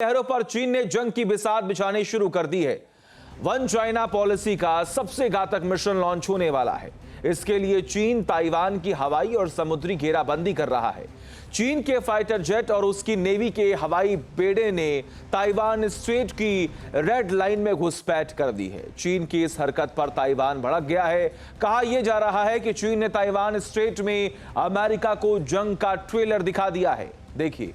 शहरों पर चीन ने जंग की बिसात बिछानी शुरू कर दी है। वन चाइना पॉलिसी का सबसे घातक मिशन लॉन्च होने वाला है। इसके लिए चीन ताइवान की हवाई और समुद्री घेराबंदी कर रहा है। चीन के फाइटर जेट और उसकी नेवी के हवाई बेड़े ने ताइवान स्ट्रेट की रेड लाइन में घुसपैठ कर दी है। चीन की इस हरकत पर ताइवान भड़क गया है। कहा यह जा रहा है कि चीन ने ताइवान स्ट्रेट में अमेरिका को जंग का ट्रेलर दिखा दिया है। देखिए।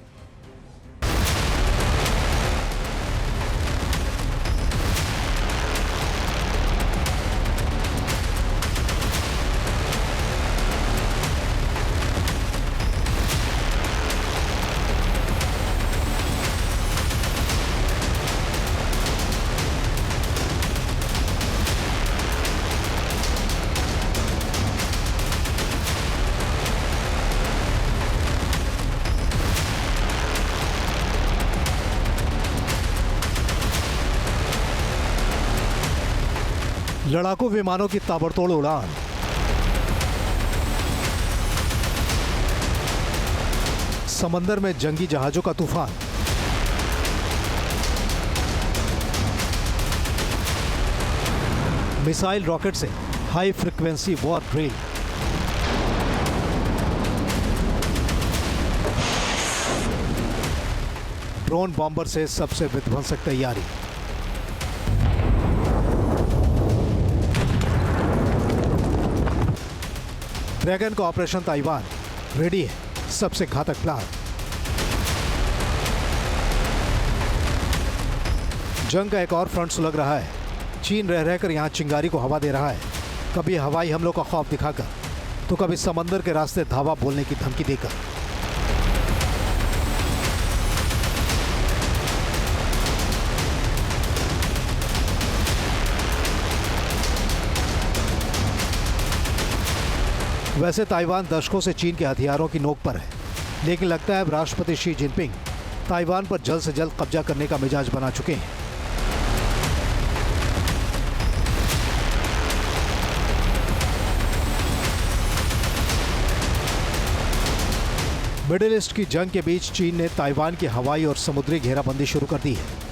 लड़ाकू विमानों की ताबड़तोड़ उड़ान, समंदर में जंगी जहाजों का तूफान, मिसाइल रॉकेट से high frequency war drill, drone bomber से सबसे विध्वंसक तैयारी, ड्रैगन का ऑपरेशन ताइवान रेडी है सबसे घातक प्लान। जंग का एक और फ्रंट सुलग रहा है। चीन रह रहकर यहां चिंगारी को हवा दे रहा है, कभी हवाई हमलों का खौफ दिखाकर तो कभी समंदर के रास्ते धावा बोलने की धमकी देकर। वैसे ताइवान दशकों से चीन के हथियारों की नोक पर है, लेकिन लगता है अब राष्ट्रपति शी जिनपिंग ताइवान पर जल्द से जल्द कब्जा करने का मिजाज बना चुके हैं। मिडिल ईस्ट की जंग के बीच चीन ने ताइवान की हवाई और समुद्री घेराबंदी शुरू कर दी है।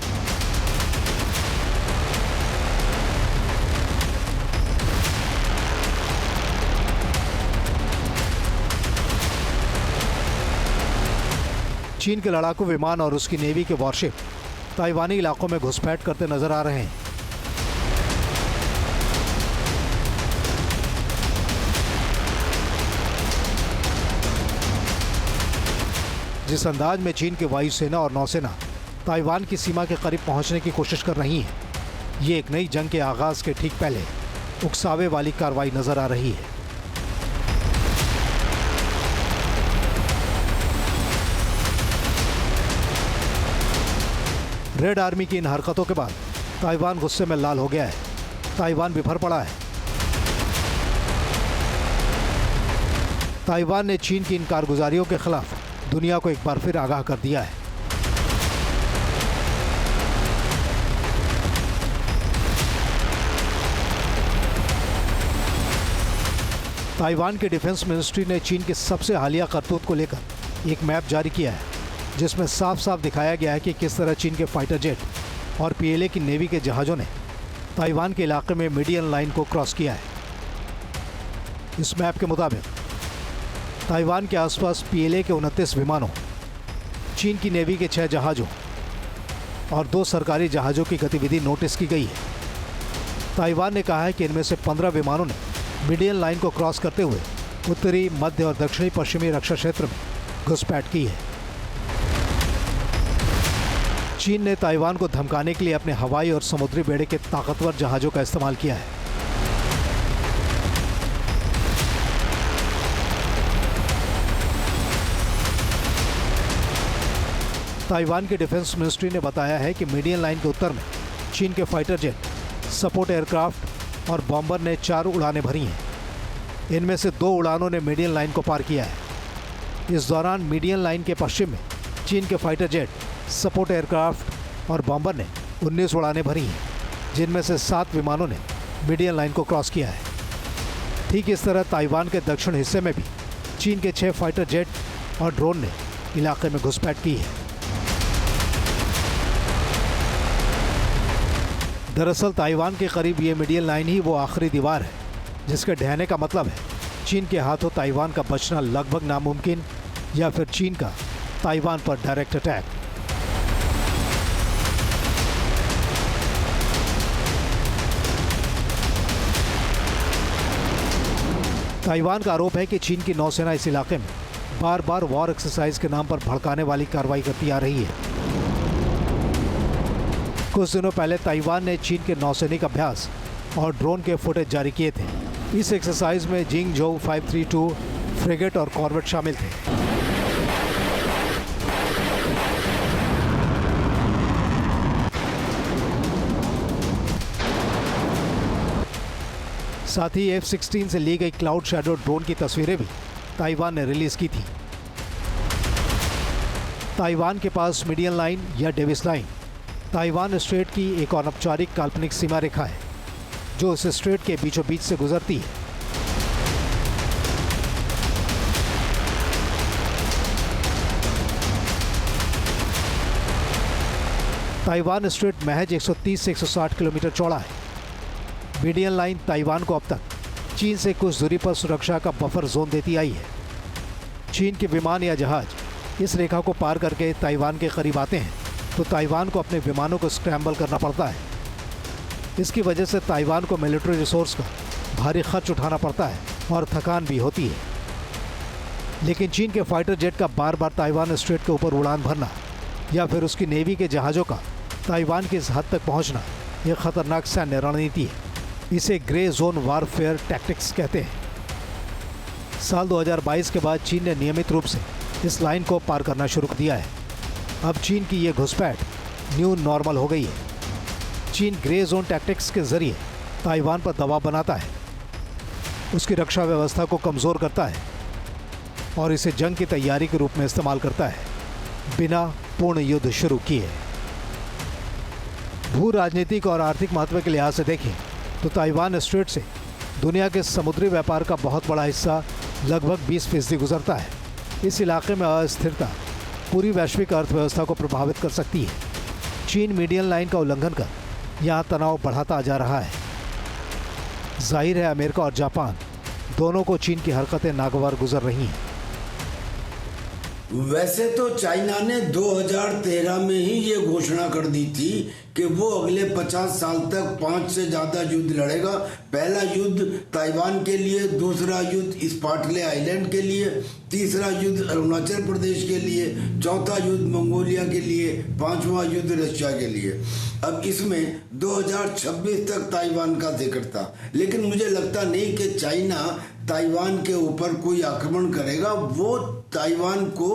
चीन के लड़ाकू विमान और उसकी नेवी के वॉरशिप ताइवानी इलाकों में घुसपैठ करते नजर आ रहे हैं। जिस अंदाज में चीन की वायुसेना और नौसेना ताइवान की सीमा के करीब पहुंचने की कोशिश कर रही है, ये एक नई जंग के आगाज के ठीक पहले उकसावे वाली कार्रवाई नजर आ रही है। रेड आर्मी की इन हरकतों के बाद ताइवान गुस्से में लाल हो गया है। ताइवान बिफर पड़ा है। ताइवान ने चीन की इन कारगुजारियों के खिलाफ दुनिया को एक बार फिर आगाह कर दिया है। ताइवान के डिफेंस मिनिस्ट्री ने चीन की सबसे हालिया करतूत को लेकर एक मैप जारी किया है, जिसमें साफ साफ दिखाया गया है कि किस तरह चीन के फाइटर जेट और पीएलए की नेवी के जहाज़ों ने ताइवान के इलाके में मीडियन लाइन को क्रॉस किया है। इस मैप के मुताबिक ताइवान के आसपास पीएलए के 29 विमानों, चीन की नेवी के 6 जहाज़ों और 2 सरकारी जहाज़ों की गतिविधि नोटिस की गई है। ताइवान ने कहा है कि इनमें से 15 विमानों ने मीडियन लाइन को क्रॉस करते हुए उत्तरी, मध्य और दक्षिणी पश्चिमी रक्षा क्षेत्र में घुसपैठ की है। चीन ने ताइवान को धमकाने के लिए अपने हवाई और समुद्री बेड़े के ताकतवर जहाज़ों का इस्तेमाल किया है। ताइवान के डिफेंस मिनिस्ट्री ने बताया है कि मीडियन लाइन के उत्तर में चीन के फाइटर जेट, सपोर्ट एयरक्राफ्ट और बॉम्बर ने 4 उड़ानें भरी हैं। इनमें से 2 उड़ानों ने मीडियन लाइन को पार किया है। इस दौरान मीडियन लाइन के पश्चिम में चीन के फाइटर जेट, सपोर्ट एयरक्राफ्ट और बॉम्बर ने 19 उड़ानें भरी हैं, जिनमें से 7 विमानों ने मीडियन लाइन को क्रॉस किया है। ठीक इस तरह ताइवान के दक्षिण हिस्से में भी चीन के 6 फाइटर जेट और ड्रोन ने इलाके में घुसपैठ की है। दरअसल ताइवान के करीब ये मीडियन लाइन ही वो आखिरी दीवार है जिसके ढहने का मतलब है चीन के हाथों ताइवान का बचना लगभग नामुमकिन या फिर चीन का ताइवान पर डायरेक्ट अटैक। ताइवान का आरोप है कि चीन की नौसेना इस इलाके में बार बार वॉर एक्सरसाइज के नाम पर भड़काने वाली कार्रवाई करती आ रही है। कुछ दिनों पहले ताइवान ने चीन के नौसैनिक अभ्यास और ड्रोन के फुटेज जारी किए थे। इस एक्सरसाइज में जिंगझोउ 532 फ्रिगेट और कॉर्वेट शामिल थे। साथ ही F-16 से ली गई क्लाउड शैडो ड्रोन की तस्वीरें भी ताइवान ने रिलीज की थी। ताइवान के पास मीडियन लाइन या डेविस लाइन ताइवान स्ट्रेट की एक अनौपचारिक काल्पनिक सीमा रेखा है जो इस स्ट्रेट के बीचों बीच से गुजरती है। ताइवान स्ट्रेट महज 130 से 160 किलोमीटर चौड़ा है। मीडियन लाइन ताइवान को अब तक चीन से कुछ दूरी पर सुरक्षा का बफर जोन देती आई है। चीन के विमान या जहाज इस रेखा को पार करके ताइवान के करीब आते हैं तो ताइवान को अपने विमानों को स्क्रैम्बल करना पड़ता है। इसकी वजह से ताइवान को मिलिट्री रिसोर्स का भारी खर्च उठाना पड़ता है और थकान भी होती है। लेकिन चीन के फाइटर जेट का बार बार ताइवान स्ट्रेट के ऊपर उड़ान भरना या फिर उसकी नेवी के जहाज़ों का ताइवान की इस हद तक पहुंचना यह खतरनाक सैन्य रणनीति है। इसे ग्रे जोन वारफेयर टैक्टिक्स कहते हैं। साल 2022 के बाद चीन ने नियमित रूप से इस लाइन को पार करना शुरू कर दिया है। अब चीन की ये घुसपैठ न्यू नॉर्मल हो गई है। चीन ग्रे जोन टैक्टिक्स के जरिए ताइवान पर दबाव बनाता है, उसकी रक्षा व्यवस्था को कमज़ोर करता है और इसे जंग की तैयारी के रूप में इस्तेमाल करता है बिना पूर्ण युद्ध शुरू किए। भू राजनीतिक और आर्थिक महत्व के लिहाज से देखें तो ताइवान स्ट्रेट से दुनिया के समुद्री व्यापार का बहुत बड़ा हिस्सा लगभग 20% गुजरता है। इस इलाके में अस्थिरता पूरी वैश्विक अर्थव्यवस्था को प्रभावित कर सकती है। चीन मीडियन लाइन का उल्लंघन कर यहाँ तनाव बढ़ाता जा रहा है। जाहिर है अमेरिका और जापान दोनों को चीन की हरकतें नागवार गुजर रही हैं। वैसे तो चाइना ने 2013 में ही ये घोषणा कर दी थी कि वो अगले 50 साल तक 5 से ज्यादा युद्ध लड़ेगा। पहला युद्ध ताइवान के लिए, दूसरा युद्ध स्पार्टले आइलैंड के लिए, तीसरा युद्ध अरुणाचल प्रदेश के लिए, चौथा युद्ध मंगोलिया के लिए, पांचवा युद्ध रशिया के लिए। अब इसमें 2026 तक ताइवान का जिक्र था, लेकिन मुझे लगता नहीं कि चाइना ताइवान के ऊपर कोई आक्रमण करेगा। वो ताइवान को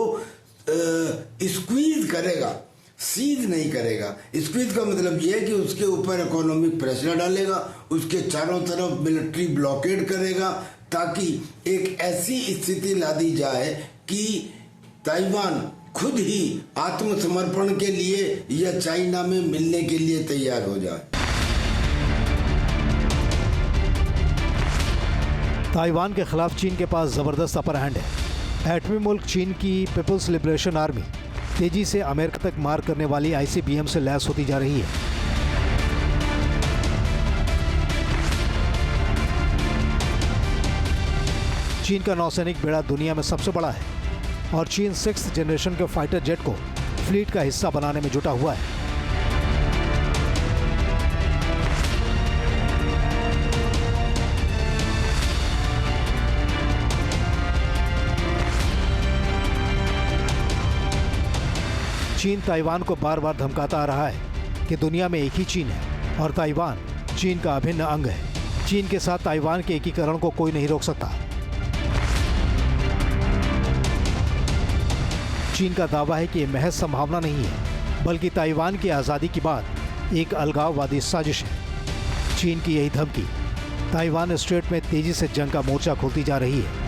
स्क्वीज करेगा, सीज नहीं करेगा। स्क्वीज का मतलब यह है कि उसके ऊपर इकोनॉमिक प्रेशर डालेगा, उसके चारों तरफ मिलिट्री ब्लॉकेड करेगा, ताकि एक ऐसी स्थिति ला दी जाए कि ताइवान खुद ही आत्मसमर्पण के लिए या चाइना में मिलने के लिए तैयार हो जाए। ताइवान के खिलाफ चीन के पास जबरदस्त अपर हैंड है। एटमी मुल्क चीन की पीपल्स लिबरेशन आर्मी तेजी से अमेरिका तक मार करने वाली ICBM से लैस होती जा रही है। चीन का नौसैनिक बेड़ा दुनिया में सबसे बड़ा है और चीन 6th जनरेशन के फाइटर जेट को फ्लीट का हिस्सा बनाने में जुटा हुआ है। चीन ताइवान को बार बार धमकाता आ रहा है कि दुनिया में एक ही चीन है और ताइवान चीन का अभिन्न अंग है। चीन के साथ ताइवान के एकीकरण को कोई नहीं रोक सकता। चीन का दावा है कि यह महज संभावना नहीं है, बल्कि ताइवान की आज़ादी के बाद एक अलगाववादी साजिश है। चीन की यही धमकी ताइवान स्ट्रेट में तेजी से जंग का मोर्चा खोलती जा रही है।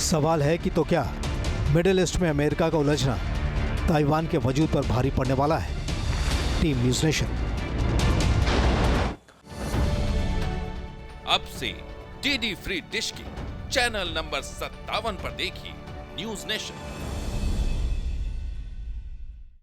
सवाल है कि तो क्या मिडिल ईस्ट में अमेरिका का उलझना ताइवान के वजूद पर भारी पड़ने वाला है? Team news nation. अब से डीडी फ्री डिश के चैनल नंबर 57 पर देखिए न्यूज नेशन।